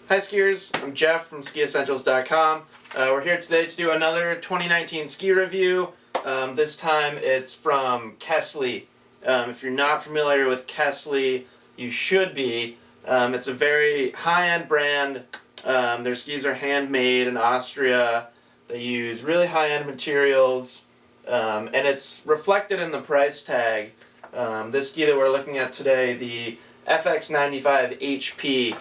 Hi skiers, I'm Jeff from SkiEssentials.com. We're here today to do another 2019 ski review. This time it's from Kastle. If you're not familiar with Kastle, you should be. It's a very high-end brand. Their skis are handmade in Austria. They use really high-end materials, and it's reflected in the price tag. This ski that we're looking at today, the FX95 HP,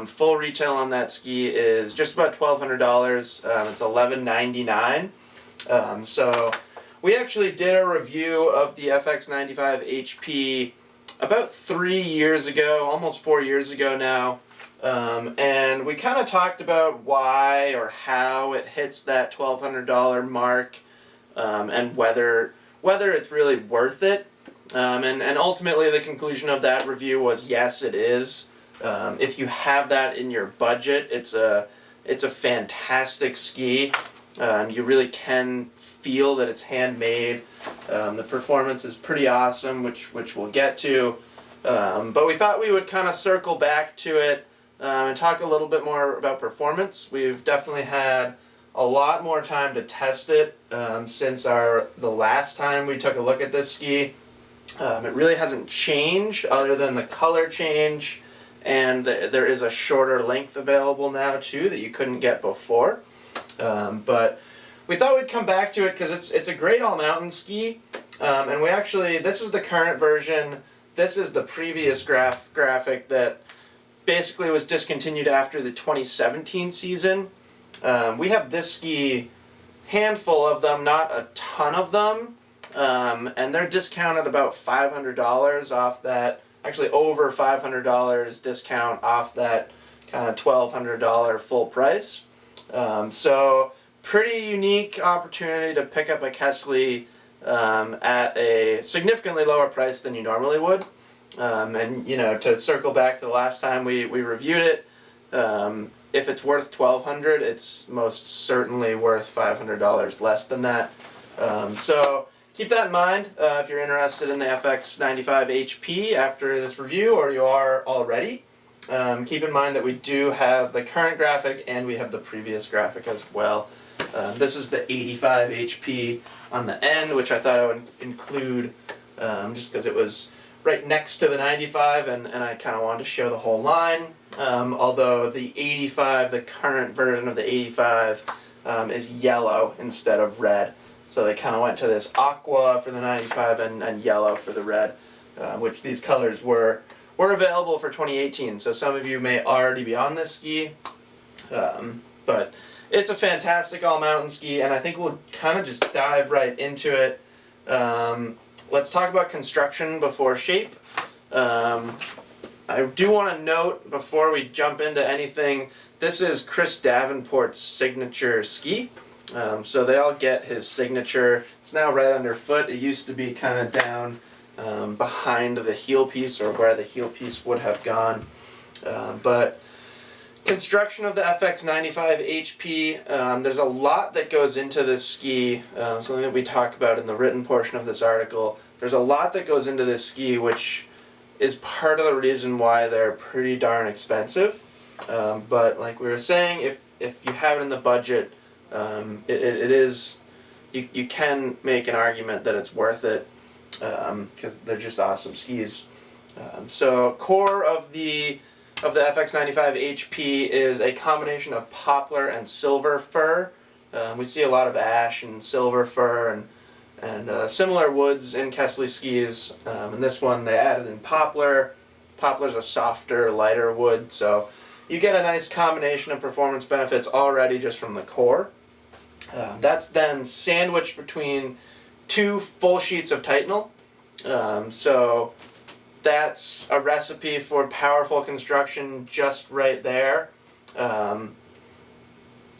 full retail on that ski is just about $1,200. It's $1,199. So we actually did a review of the FX95 HP about 3 years ago, almost 4 years ago now, and we kind of talked about why or how it hits that $1,200 mark, and whether it's really worth it. And ultimately the conclusion of that review was yes, it is. If you have that in your budget, it's a fantastic ski. You really can feel that it's handmade. The performance is pretty awesome, which we'll get to. But we thought we would kind of circle back to it and talk a little bit more about performance. We've definitely had a lot more time to test it since the last time we took a look at this ski. It really hasn't changed other than the color change, and there is a shorter length available now too that you couldn't get before. But we thought we'd come back to it because it's a great all-mountain ski, and this is the current version. This is the previous graphic that basically was discontinued after the 2017 season. We have this ski, handful of them, not a ton of them. And they're discounted about $500 off that, actually over $500 discount off that kind of $1,200 full price. So pretty unique opportunity to pick up a Kastle at a significantly lower price than you normally would. And to circle back to the last time we reviewed it, if it's worth $1,200, it's most certainly worth $500 less than that. So keep that in mind if you're interested in the FX95 HP after this review, or you are already. Keep in mind that we do have the current graphic and we have the previous graphic as well. This is the 85 HP on the end, which I thought I would include just because it was right next to the 95, and I kind of wanted to show the whole line. Although the 85, the current version of the 85, is yellow instead of red. So they kind of went to this aqua for the 95 and yellow for the red, which these colors were available for 2018. So some of you may already be on this ski, but it's a fantastic all-mountain ski, and I think we'll kind of just dive right into it. Let's talk about construction before shape. I do want to note before we jump into anything, this is Chris Davenport's signature ski. So they all get his signature. It's now right underfoot. It used to be kind of down behind the heel piece, or where the heel piece would have gone. But construction of the FX95 HP, there's a lot that goes into this ski, something that we talk about in the written portion of this article. There's a lot that goes into this ski, which is part of the reason why they're pretty darn expensive. But like we were saying, if you have it in the budget, it is, you can make an argument that it's worth it, because they're just awesome skis. So core of the FX95 HP is a combination of poplar and silver fir. We see a lot of ash and silver fir and similar woods in Kastle skis. And this one they added in poplar. Poplar's a softer, lighter wood, so you get a nice combination of performance benefits already just from the core. That's then sandwiched between two full sheets of Titanal. So that's a recipe for powerful construction just right there.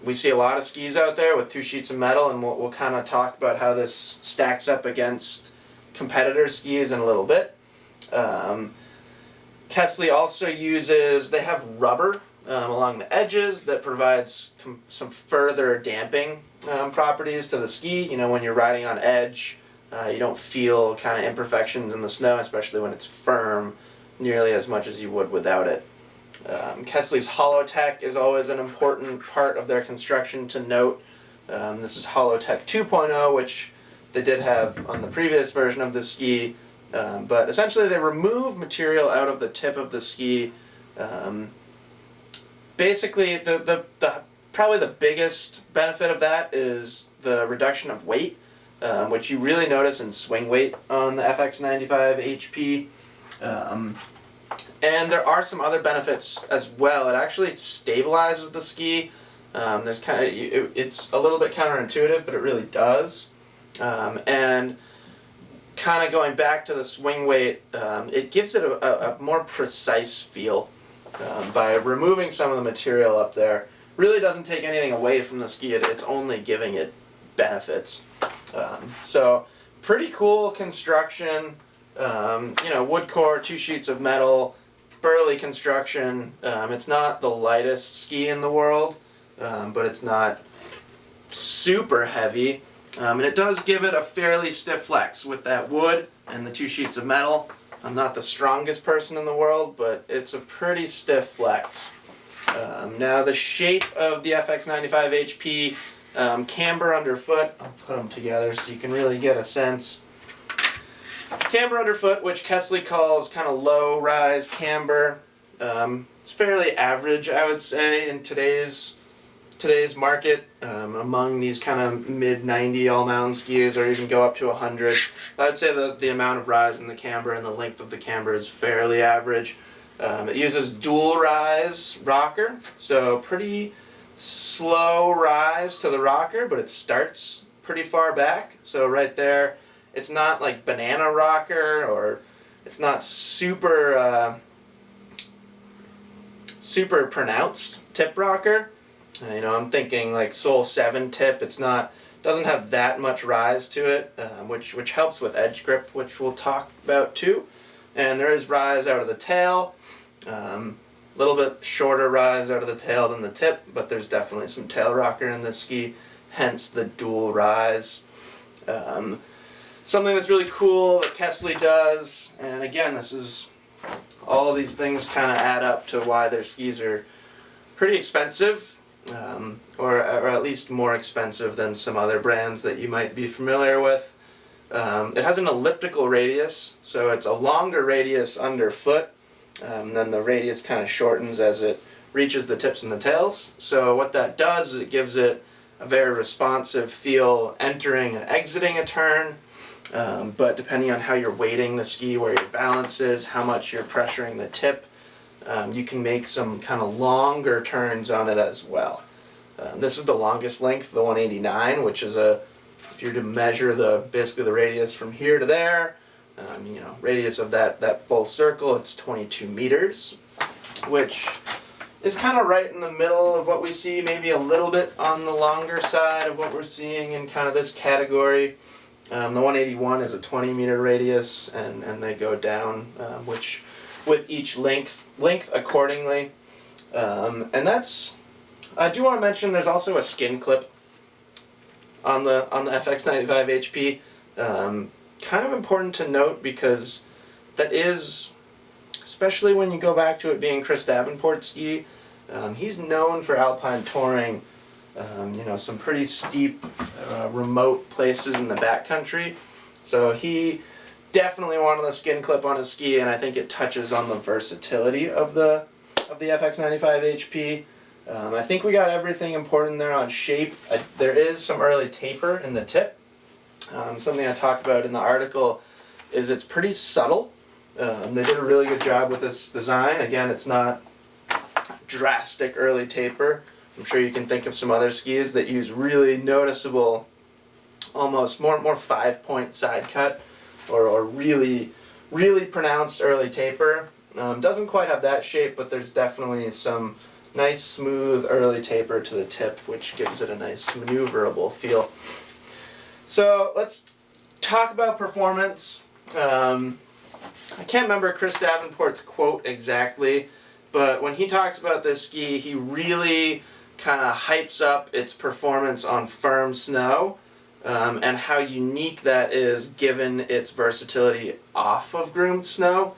We see a lot of skis out there with 2 sheets of metal, and we'll kind of talk about how this stacks up against competitor skis in a little bit. Kastle also uses, they have rubber along the edges that provides some further damping properties to the ski. When you're riding on edge, you don't feel kind of imperfections in the snow, especially when it's firm, nearly as much as you would without it. Kastle's Holotech is always an important part of their construction to note. This is Holotech 2.0, which they did have on the previous version of the ski, but essentially they remove material out of the tip of the ski. Basically, probably the biggest benefit of that is the reduction of weight, which you really notice in swing weight on the FX95 HP. And there are some other benefits as well. It actually stabilizes the ski. There's it's a little bit counterintuitive, but it really does. And kind of going back to the swing weight, it gives it a more precise feel. By removing some of the material up there, really doesn't take anything away from the ski. It's only giving it benefits. So pretty cool construction. Wood core, 2 sheets of metal, burly construction. It's not the lightest ski in the world, but it's not super heavy. And it does give it a fairly stiff flex with that wood and the 2 sheets of metal. I'm not the strongest person in the world, but it's a pretty stiff flex. Now the shape of the FX95 HP, camber underfoot, I'll put them together so you can really get a sense. Camber underfoot, which Kastle calls kind of low rise camber. It's fairly average, I would say, in today's market, among these kind of mid-90 all-mountain skis, or even go up to 100. I would say the amount of rise in the camber and the length of the camber is fairly average. It uses dual rise rocker, so pretty slow rise to the rocker, but it starts pretty far back. So right there, it's not like banana rocker, or it's not super pronounced tip rocker. I'm thinking like Soul 7 tip. Doesn't have that much rise to it, which helps with edge grip, which we'll talk about too. And there is rise out of the tail, a little bit shorter rise out of the tail than the tip, but there's definitely some tail rocker in this ski, hence the dual rise. Something that's really cool that Kastle does, and again, all of these things kind of add up to why their skis are pretty expensive. Or at least more expensive than some other brands that you might be familiar with. It has an elliptical radius, so it's a longer radius underfoot, then the radius kind of shortens as it reaches the tips and the tails. So what that does is it gives it a very responsive feel entering and exiting a turn, but depending on how you're weighting the ski, where your balance is, how much you're pressuring the tip, you can make some kind of longer turns on it as well. This is the longest length, the 189, which is if you're to measure basically the radius from here to there, radius of that full circle, it's 22 meters, which is kind of right in the middle of what we see, maybe a little bit on the longer side of what we're seeing in kind of this category. The 181 is a 20 meter radius, and they go down, which with each length accordingly. And I do want to mention there's also a skin clip on the FX95 HP. Kind of important to note because that is, especially when you go back to it being Chris Davenport's ski, he's known for alpine touring, some pretty steep, remote places in the backcountry. So he definitely wanted a skin clip on his ski, and I think it touches on the versatility of the FX95 HP. I think we got everything important there on shape. There is some early taper in the tip. Something I talked about in the article is it's pretty subtle. They did a really good job with this design. Again, it's not drastic early taper. I'm sure you can think of some other skis that use really noticeable, almost more 5-point side cut, or really, really pronounced early taper. Doesn't quite have that shape, but there's definitely some nice smooth early taper to the tip, which gives it a nice maneuverable feel. So let's talk about performance. I can't remember Chris Davenport's quote exactly, but when he talks about this ski, he really kind of hypes up its performance on firm snow, and how unique that is given its versatility off of groomed snow,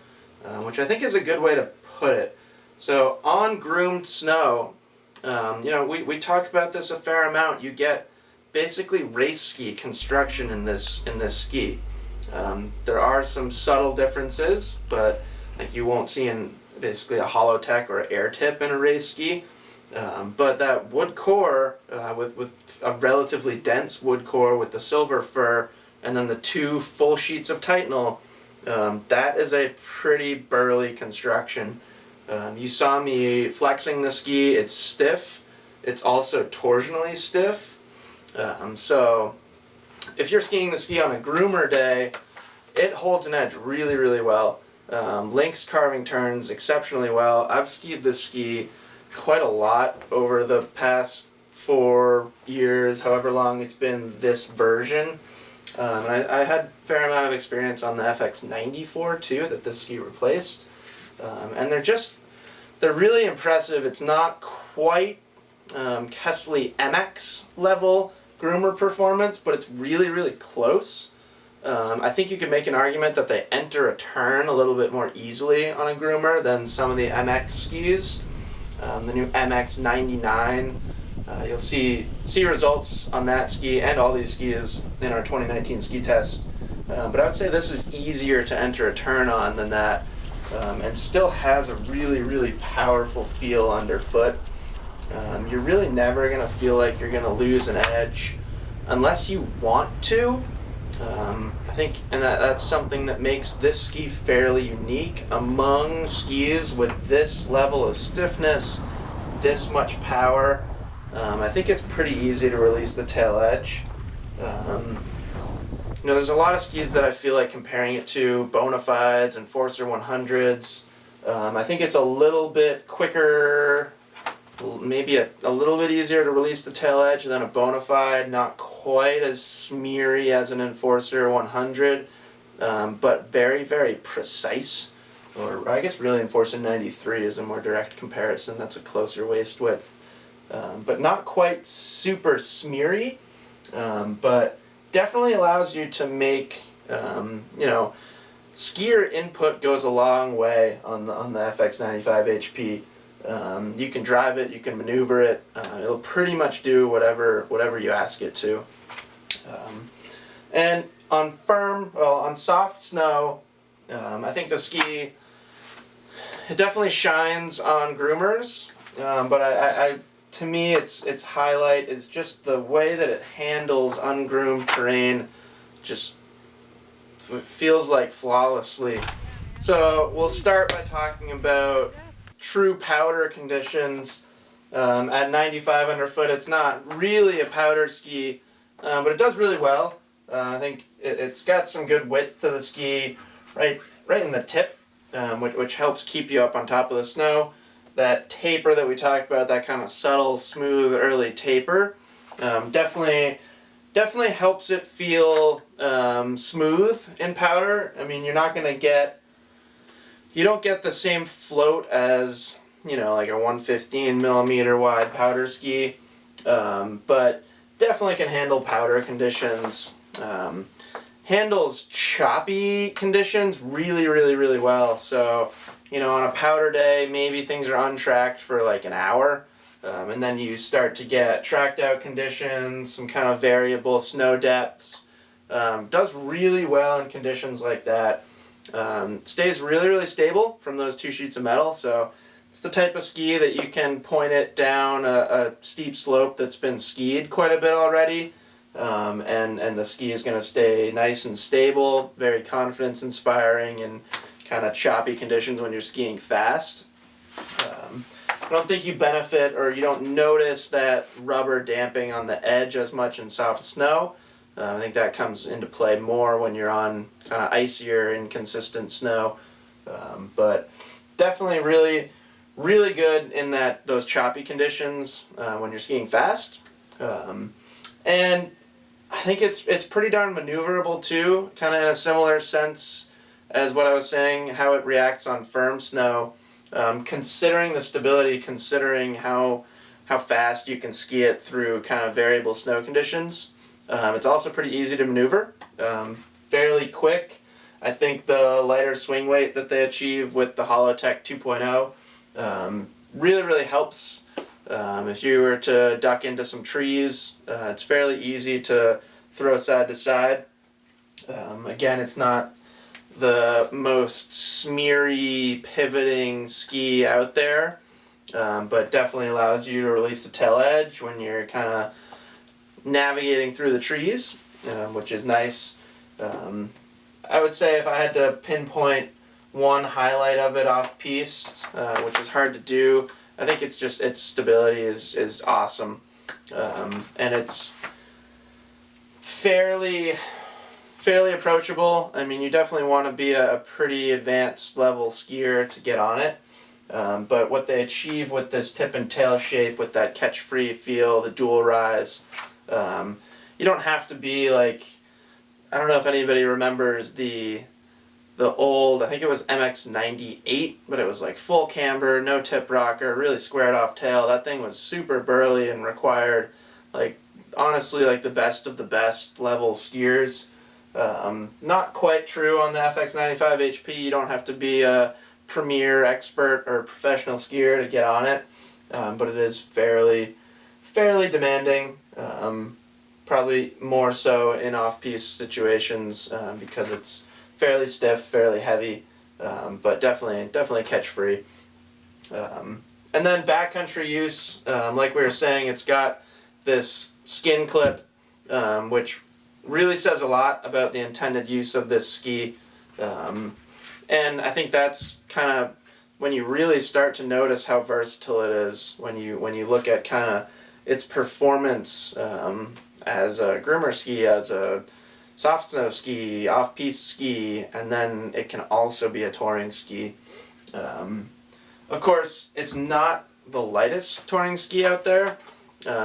which I think is a good way to put it. So on groomed snow, we talk about this a fair amount. You get basically race ski construction in this ski. There are some subtle differences, but like you won't see in basically a Holotech or air tip in a race ski. But that wood core with a relatively dense wood core with the silver fur and then the 2 full sheets of Titanal, that is a pretty burly construction. You saw me flexing the ski. It's stiff. It's also torsionally stiff. So if you're skiing the ski on a groomer day, it holds an edge really, really well. Links carving turns exceptionally well. I've skied this ski quite a lot over the past 4 years, however long it's been this version. I had a fair amount of experience on the FX94 too that this ski replaced. And they're really impressive. It's not quite Kastle MX level groomer performance, but it's really, really close. I think you could make an argument that they enter a turn a little bit more easily on a groomer than some of the MX skis. The new MX99, you'll see results on that ski and all these skis in our 2019 ski test. But I would say this is easier to enter a turn on than that, and still has a really, really powerful feel underfoot. You're really never going to feel like you're going to lose an edge unless you want to. I think, and that's something that makes this ski fairly unique among skis with this level of stiffness, this much power. I think it's pretty easy to release the tail edge. There's a lot of skis that I feel like comparing it to Bonafides and Forcer 100s. I think it's a little bit quicker, maybe a little bit easier to release the tail edge than a Bonafide, not quite as smeary as an Enforcer 100, but very, very precise. Or I guess really Enforcer 93 is a more direct comparison. That's a closer waist width. But not quite super smeary, but definitely allows you to make, skier input goes a long way on the FX95 HP. You can drive it, you can maneuver it. It'll pretty much do whatever you ask it to. And on soft snow, I think the ski, it definitely shines on groomers. But to me, its highlight is just the way that it handles ungroomed terrain. Just feels like flawlessly. So we'll start by talking about true powder conditions. At 95 underfoot, it's not really a powder ski, but it does really well. I think it's got some good width to the ski, right in the tip, which helps keep you up on top of the snow. That taper that we talked about, that kind of subtle, smooth, early taper, definitely helps it feel smooth in powder. I mean, you don't get the same float as, like a 115 millimeter wide powder ski, but definitely can handle powder conditions. Handles choppy conditions really, really, really well. So, on a powder day, maybe things are untracked for like an hour, and then you start to get tracked out conditions, some kind of variable snow depths. Does really well in conditions like that. Stays really, really stable from those 2 sheets of metal, so it's the type of ski that you can point it down a steep slope that's been skied quite a bit already, and the ski is going to stay nice and stable, very confidence inspiring in kind of choppy conditions when you're skiing fast. I don't think you benefit or you don't notice that rubber damping on the edge as much in soft snow. I think that comes into play more when you're on kind of icier, inconsistent snow. But definitely really, really good in those choppy conditions when you're skiing fast. And I think it's pretty darn maneuverable too, kind of in a similar sense as what I was saying, how it reacts on firm snow. Considering the stability, considering how fast you can ski it through kind of variable snow conditions. It's also pretty easy to maneuver, fairly quick. I think the lighter swing weight that they achieve with the Holotech 2.0 Really helps if you were to duck into some trees. It's fairly easy to throw side to side. Again, it's not the most smeary pivoting ski out there, but definitely allows you to release the tail edge when you're kind of navigating through the trees, which is nice. I would say if I had to pinpoint one highlight of it off-piste, which is hard to do, I think it's just its stability is awesome, and it's fairly approachable. I mean, you definitely want to be a pretty advanced level skier to get on it, but what they achieve with this tip and tail shape, with that catch-free feel, the dual rise, you don't have to be like, I don't know if anybody remembers the old, I think it was MX-98, but it was like full camber, no tip rocker, really squared off tail. That thing was super burly and required, like, honestly, like the best of the best level skiers. Not quite true on the FX95 HP. You don't have to be a premier expert or professional skier to get on it, but it is fairly demanding. Probably more so in off-piste situations because it's fairly stiff, fairly heavy, but definitely catch-free. And then backcountry use, like we were saying, it's got this skin clip, which really says a lot about the intended use of this ski. And I think that's kind of when you really start to notice how versatile it is, when you look at kind of its performance as a groomer ski, as a soft snow ski, off-piste ski, and then it can also be a touring ski. Of course, it's not the lightest touring ski out there,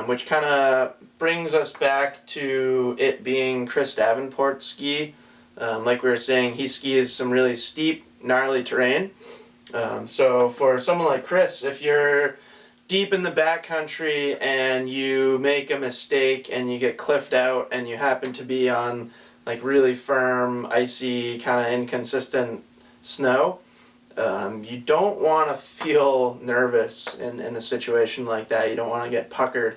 which kind of brings us back to it being Chris Davenport's ski. Like we were saying, he skis some really steep, gnarly terrain. So for someone like Chris, if you're deep in the backcountry and you make a mistake and you get cliffed out and you happen to be on like really firm, icy, kind of inconsistent snow, you don't want to feel nervous in a situation like that. You don't want to get puckered.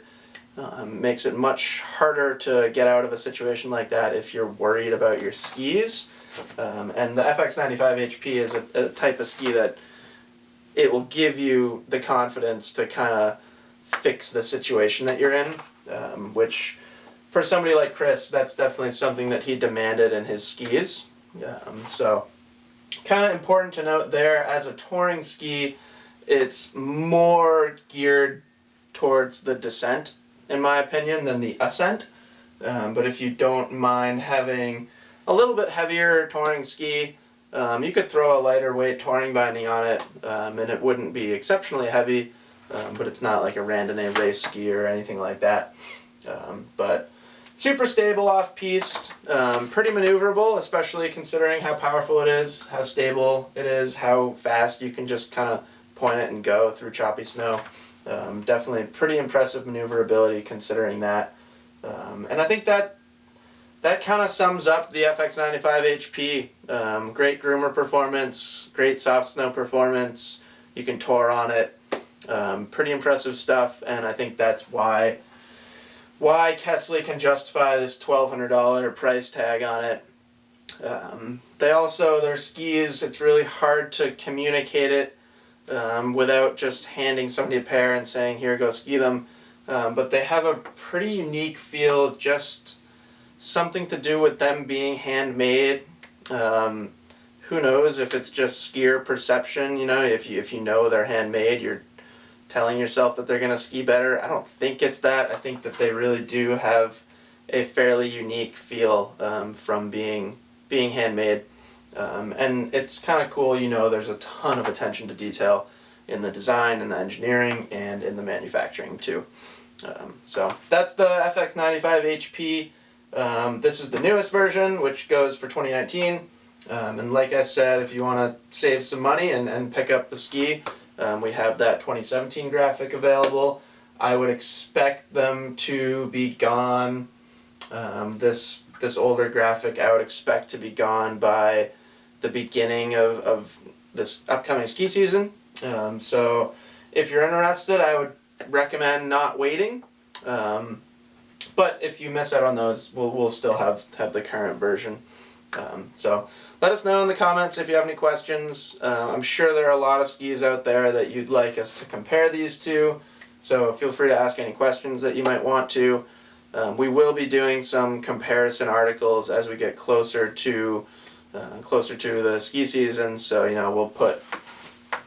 Makes it much harder to get out of a situation like that if you're worried about your skis. And the FX95 HP is a type of ski that it will give you the confidence to kind of fix the situation that you're in, which for somebody like Chris, that's definitely something that he demanded in his skis. So kind of important to note there, as a touring ski, it's more geared towards the descent, in my opinion, than the ascent. But if you don't mind having a little bit heavier touring ski, you could throw a lighter weight touring binding on it, and it wouldn't be exceptionally heavy, but it's not like a randonnée race ski or anything like that. But super stable off-piste, pretty maneuverable, especially considering how powerful it is, how stable it is, how fast you can just kind of point it and go through choppy snow. Definitely pretty impressive maneuverability considering that. And I think that kind of sums up the FX95 HP. Great groomer performance, great soft snow performance. You can tour on it. Pretty impressive stuff, and I think that's why Kastle can justify this $1,200 price tag on it. Their skis, it's really hard to communicate it without just handing somebody a pair and saying, here, go ski them. But they have a pretty unique feel, just something to do with them being handmade. Who knows if it's just skier perception, if you know they're handmade, you're telling yourself that they're going to ski better. I don't think it's that. I think that they really do have a fairly unique feel from being handmade. And it's kind of cool, there's a ton of attention to detail in the design and the engineering and in the manufacturing too. So that's the FX95 HP. This is the newest version, which goes for 2019. And like I said, if you want to save some money and pick up the ski, we have that 2017 graphic available. I would expect them to be gone. This older graphic I would expect to be gone by the beginning of this upcoming ski season. So if you're interested, I would recommend not waiting. But if you miss out on those, we'll still have the current version. So let us know in the comments if you have any questions. I'm sure there are a lot of skis out there that you'd like us to compare these to. So feel free to ask any questions that you might want to. We will be doing some comparison articles as we get closer to the ski season. So we'll put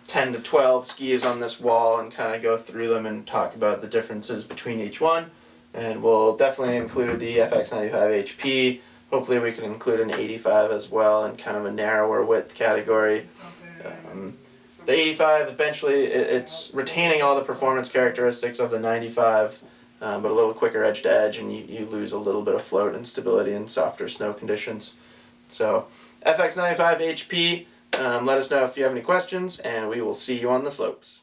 10 to 12 skis on this wall and kind of go through them and talk about the differences between each one. And we'll definitely include the FX95 HP. Hopefully we can include an 85 as well in kind of a narrower width category. The 85, eventually, it's retaining all the performance characteristics of the 95, but a little quicker edge to edge, and you lose a little bit of float and stability in softer snow conditions. So FX95 HP, let us know if you have any questions, and we will see you on the slopes.